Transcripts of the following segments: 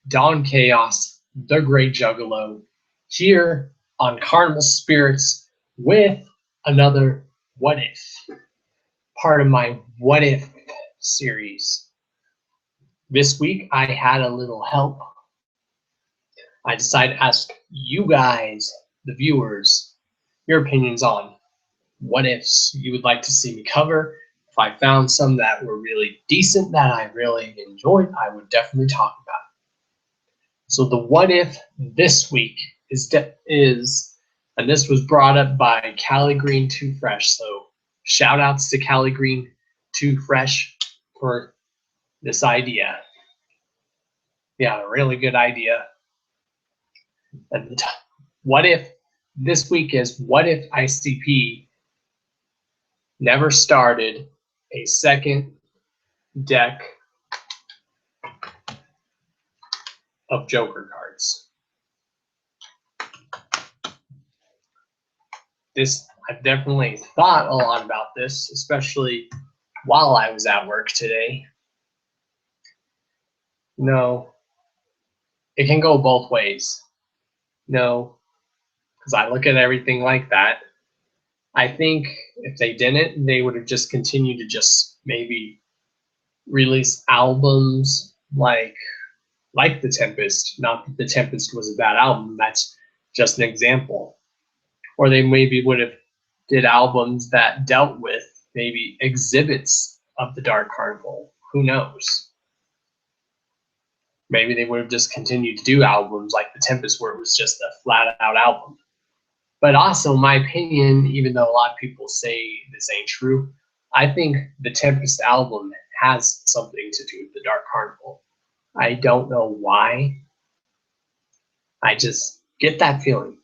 Don Chaos, the Great Juggalo, here on Carnival Spirits with another What If, part of my What If series. This week I had a little help. I decided to ask you guys, the viewers, your opinions on what ifs you would like to see me cover. If I found some that were really decent, that I really enjoyed, I would definitely talk about it. So the what if this week is, and this was brought up by Cali Green Too Fresh. So shout outs to Cali Green Too Fresh for this idea. Yeah, a really good idea. And what if this week is what if ICP never started a second deck of Joker cards? I've definitely thought a lot about this, especially while I was at work today. No, it can go both ways. No, because I look at everything like that. I think if they didn't, they would have just continued to just maybe release albums like The Tempest. Not that The Tempest was a bad album, that's just an example. Or they maybe would have did albums that dealt with maybe exhibits of the Dark Carnival. Who knows? Maybe they would have just continued to do albums like The Tempest, where it was just a flat out album. But also, in my opinion, even though a lot of people say this ain't true, I think the Tempest album has something to do with the Dark Carnival. I don't know why. I just get that feeling.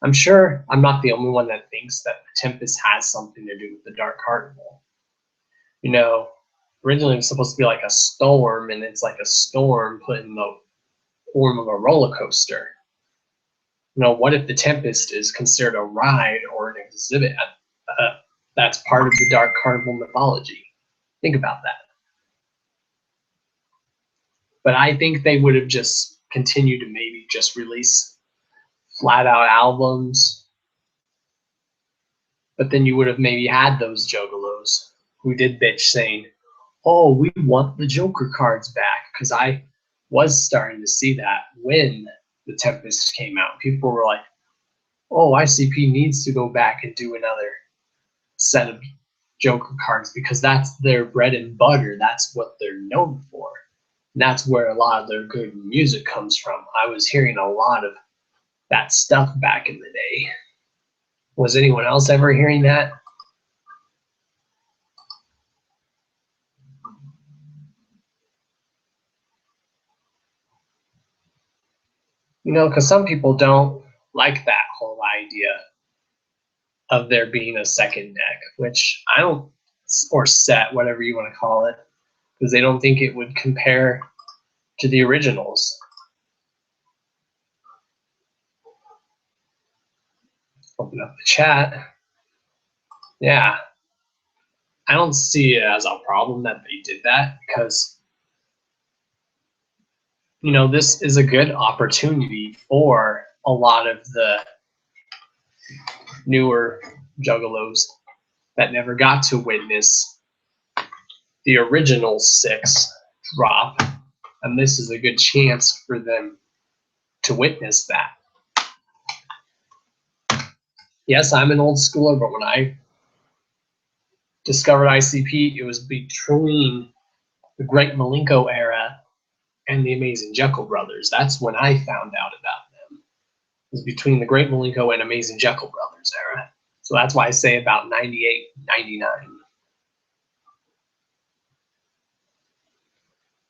I'm sure I'm not the only one that thinks that the Tempest has something to do with the Dark Carnival. You know, originally it was supposed to be like a storm, and it's like a storm put in the form of a roller coaster. You know, what if the Tempest is considered a ride or an exhibit that's part of the Dark Carnival mythology? Think about that. But I think they would have just continued to maybe just release flat out albums. But then you would have maybe had those juggalos who did bitch saying, oh, we want the Joker cards back. Because I was starting to see that when the Tempest came out. People were like, oh, ICP needs to go back and do another set of Joker cards because that's their bread and butter. That's what they're known for. And that's where a lot of their good music comes from. I was hearing a lot of that stuff back in the day. Was anyone else ever hearing that? You know, because some people don't like that whole idea of there being a second deck, which I don't, or set, whatever you want to call it, because they don't think it would compare to the originals. Open up the chat. Yeah. I don't see it as a problem that they did that because, you know, this is a good opportunity for a lot of the newer juggalos that never got to witness the original 6 drop, and this is a good chance for them to witness that. Yes, I'm an old schooler, but when I discovered ICP, it was between the Great Malenko era and the Amazing Jekyll Brothers. That's when I found out about them. It was between the Great Malenko and Amazing Jekyll Brothers era. So that's why I say about 98, 99.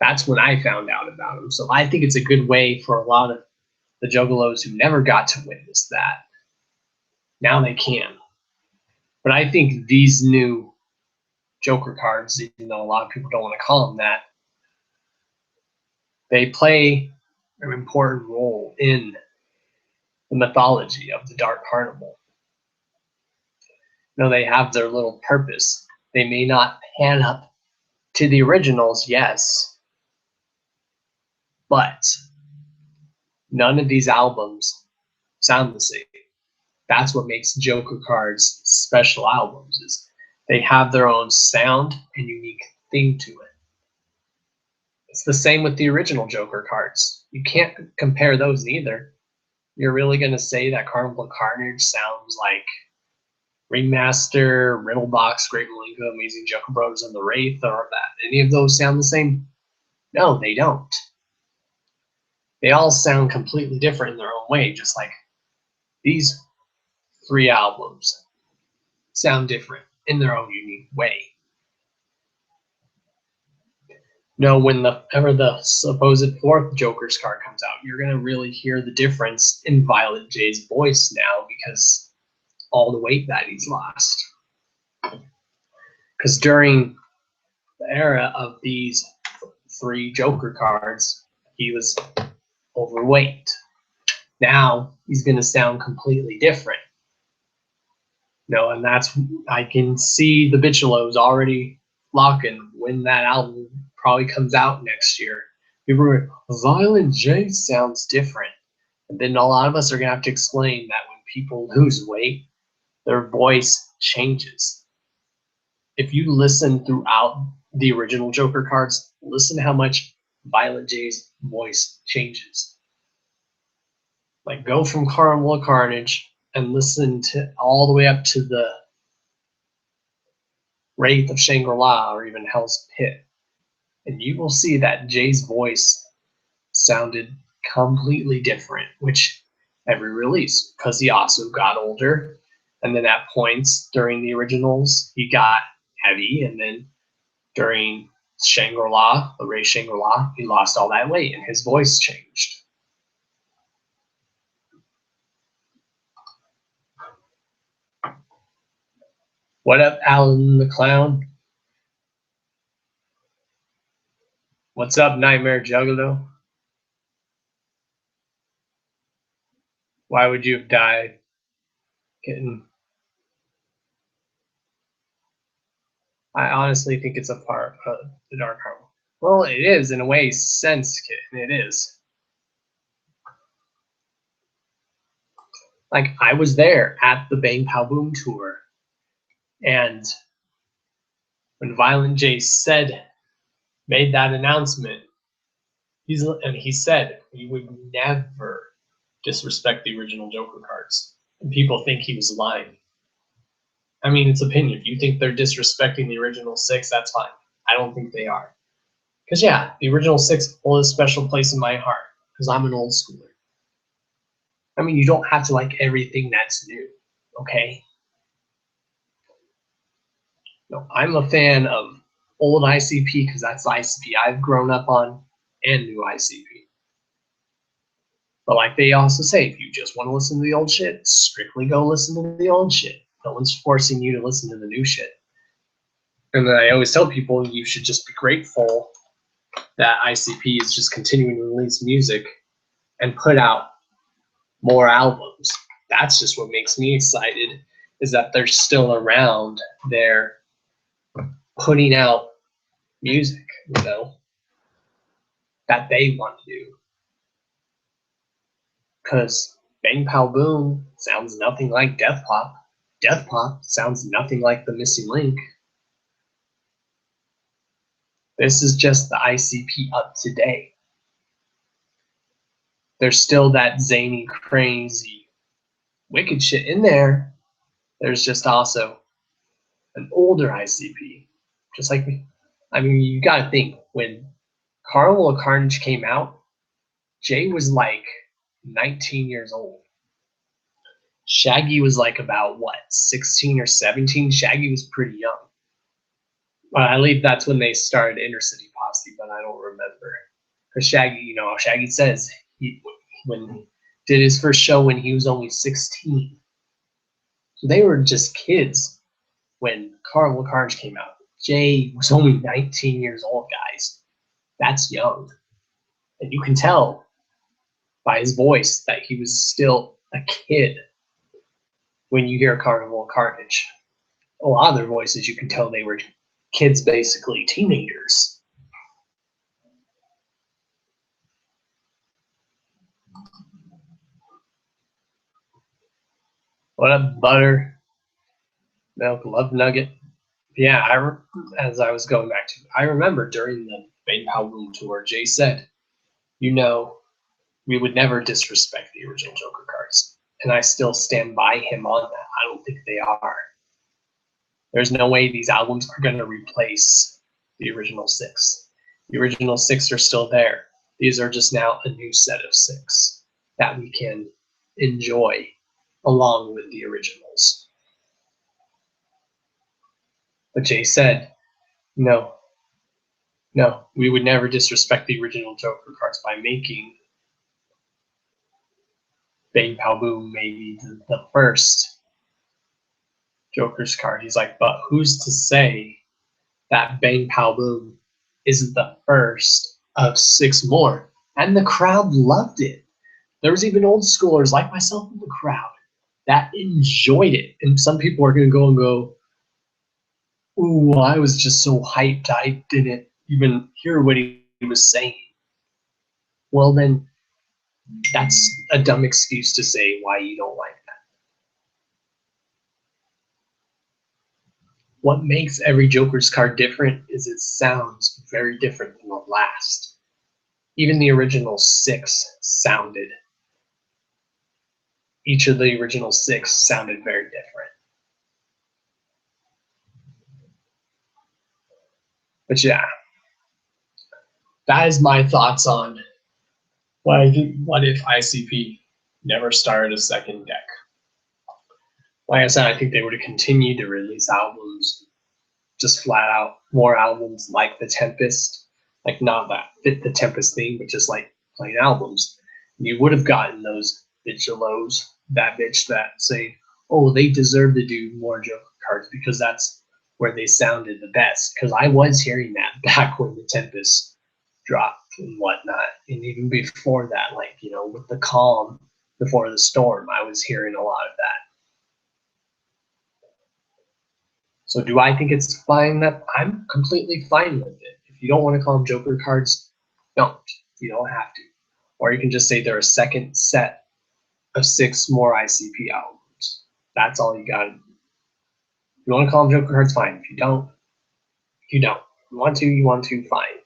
That's when I found out about them. So I think it's a good way for a lot of the juggalos who never got to witness that. Now they can. But I think these new Joker cards, even though a lot of people don't want to call them that, they play an important role in the mythology of the Dark Carnival. You know, they have their little purpose. They may not pan up to the originals, yes, but None of these albums sound the same. That's what makes Joker cards special albums, is they have their own sound and unique theme to it. It's the same with the original Joker cards. You can't compare those either. You're really going to say that Carnival Carnage sounds like Ringmaster, Riddlebox, Great Malenko, Amazing Joker Brothers, and the Wraith, or that any of those sound the same? No, they don't. They all sound completely different in their own way, just like these 3 albums sound different in their own unique way. No, whenever the supposed 4th Joker's card comes out, you're going to really hear the difference in Violet J's voice now, because all the weight that he's lost. Because during the era of these 3 Joker cards, he was overweight. Now he's going to sound completely different. No, and that's, I can see the Bichelows already locking when that album probably comes out next year. People are, Violent J sounds different. And then a lot of us are going to have to explain that when people lose weight, their voice changes. If you listen throughout the original Joker cards, listen how much Violet J's voice changes. Like, go from Carnival Carnage and listen to all the way up to the Wraith of Shangri-La or even Hell's Pit, and you will see that Jay's voice sounded completely different, which every release, because he also got older, and then at points during the originals he got heavy, and then during Shangri-La, the Wraith Shangri-La, he lost all that weight and his voice changed. What up, Alan the Clown? What's up, Nightmare Juggalo? Why would you have died? I honestly think it's a part of the Dark Carnival. Well, it is in a way, sense, kid. It is. Like, I was there at the Bang Pow Boom tour, and when Violent J made that announcement, he said he would never disrespect the original Joker cards, and people think he was lying. I mean, it's opinion. If you think they're disrespecting the original 6, that's fine. I don't think they are. Because, yeah, the original 6 holds a special place in my heart, because I'm an old schooler. I mean, you don't have to like everything that's new, okay? No, I'm a fan of old ICP because that's the ICP I've grown up on, and new ICP. But like they also say, if you just want to listen to the old shit, strictly go listen to the old shit. No one's forcing you to listen to the new shit. And then I always tell people you should just be grateful that ICP is just continuing to release music and put out more albums. That's just what makes me excited, is that they're still around. They're putting out music, you know, that they want to do. Because Bang Pow Boom sounds nothing like Death Pop. Death Pop sounds nothing like The Missing Link. This is just the ICP up to date. There's still that zany, crazy, wicked shit in there. There's just also an older ICP. Just like me. I mean, you gotta think, when Carnival of Carnage came out, Jay was like 19 years old. Shaggy was like about, what, 16 or 17? Shaggy was pretty young. I believe that's when they started Intercity Posse, but I don't remember. Because Shaggy, you know, Shaggy says when he did his first show when he was only 16. So they were just kids when Carnival Carnage came out. Jay was only 19 years old, guys. That's young. And you can tell by his voice that he was still a kid when you hear Carnival Carnage. A lot of their voices, you can tell they were kids, basically teenagers. What up, butter? Milk, love nugget. Yeah, as I was going back to, I remember during the Bang Pow Boom tour, Jay said, you know, we would never disrespect the original Joker cards. And I still stand by him on that. I don't think they are. There's no way these albums are going to replace the original 6. The original 6 are still there. These are just now a new set of 6 that we can enjoy along with the originals. But Jay said, no, we would never disrespect the original Joker cards by making Bang Pow Boom maybe the first Joker's card. He's like, but who's to say that Bang Pow Boom isn't the first of 6 more? And the crowd loved it. There was even old schoolers like myself in the crowd that enjoyed it. And some people are going to go, ooh, I was just so hyped, I didn't even hear what he was saying. Well, then that's a dumb excuse to say why you don't like that. What makes every Joker's card different is it sounds very different than the last. Even the original 6 sounded, each of the original 6 sounded very different. But yeah, that is my thoughts on what if ICP never started a second deck. Like I said, I think they would have continued to release albums, just flat out more albums like The Tempest, like not that fit the Tempest theme, but just like playing albums. And you would have gotten those bitch-a-lows, that bitch that say, oh, they deserve to do more Joker cards because that's where they sounded the best. Because I was hearing that back when The Tempest dropped and whatnot. And even before that, like, you know, with the calm before the storm, I was hearing a lot of that. So do I think it's fine that I'm completely fine with it? If you don't want to call them Joker cards, don't. You don't have to. Or you can just say they're a second set of 6 more ICP albums. That's all you got to do. If you want to call them Joker cards, fine. If you don't, you don't. If you want to, fine.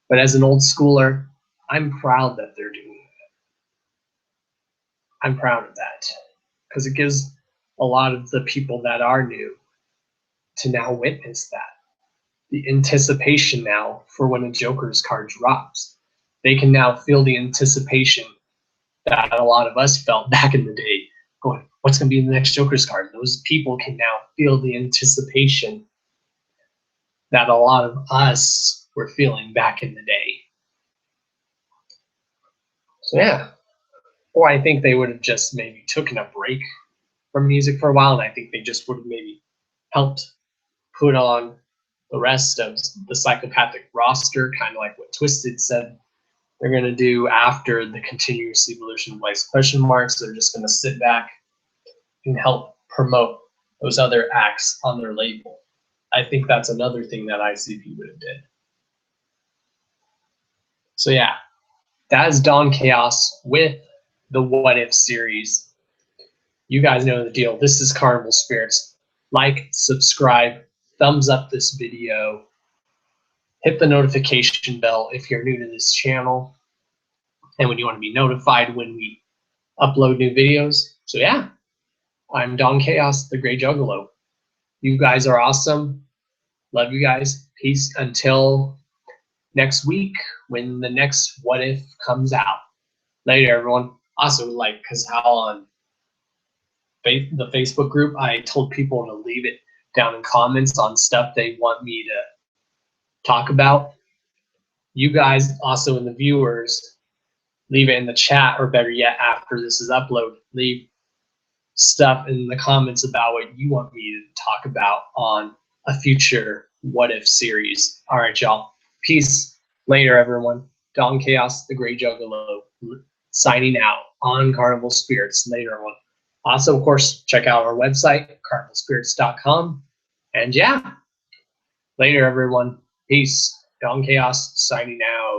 But as an old schooler, I'm proud that they're doing it. I'm proud of that. Because it gives a lot of the people that are new to now witness that. The anticipation now for when a Joker's card drops. They can now feel the anticipation that a lot of us felt back in the day, going, what's going to be the next Joker's card? Those people can now feel the anticipation that a lot of us were feeling back in the day. So yeah. Or I think they would have just maybe taken a break from music for a while, and I think they just would have maybe helped put on the rest of the psychopathic roster, kind of like what Twisted said they're going to do after the continuous evolution of Life's question marks. They're just going to sit back and help promote those other acts on their label. I think that's another thing that ICP would have did. So yeah, that is Dawn Chaos with the What If series. You guys know the deal. This is Carnival Spirits. Like, subscribe, thumbs up this video. Hit the notification bell if you're new to this channel and when you want to be notified when we upload new videos. So yeah, I'm Don Chaos, the Gray Juggalo. You guys are awesome. Love you guys. Peace until next week when the next What If comes out. Later, everyone. Also, like, because how on the Facebook group, I told people to leave it down in comments on stuff they want me to talk about. You guys also in the viewers, leave it in the chat, or better yet, after this is uploaded, leave stuff in the comments about what you want me to talk about on a future What If series. All right, y'all. Peace. Later, everyone. Don Chaos, the Gray Juggalo, signing out on Carnival Spirits. Later, everyone. Also, of course, check out our website, CarnivalSpirits.com. And yeah, later, everyone. Peace. Don Chaos signing out.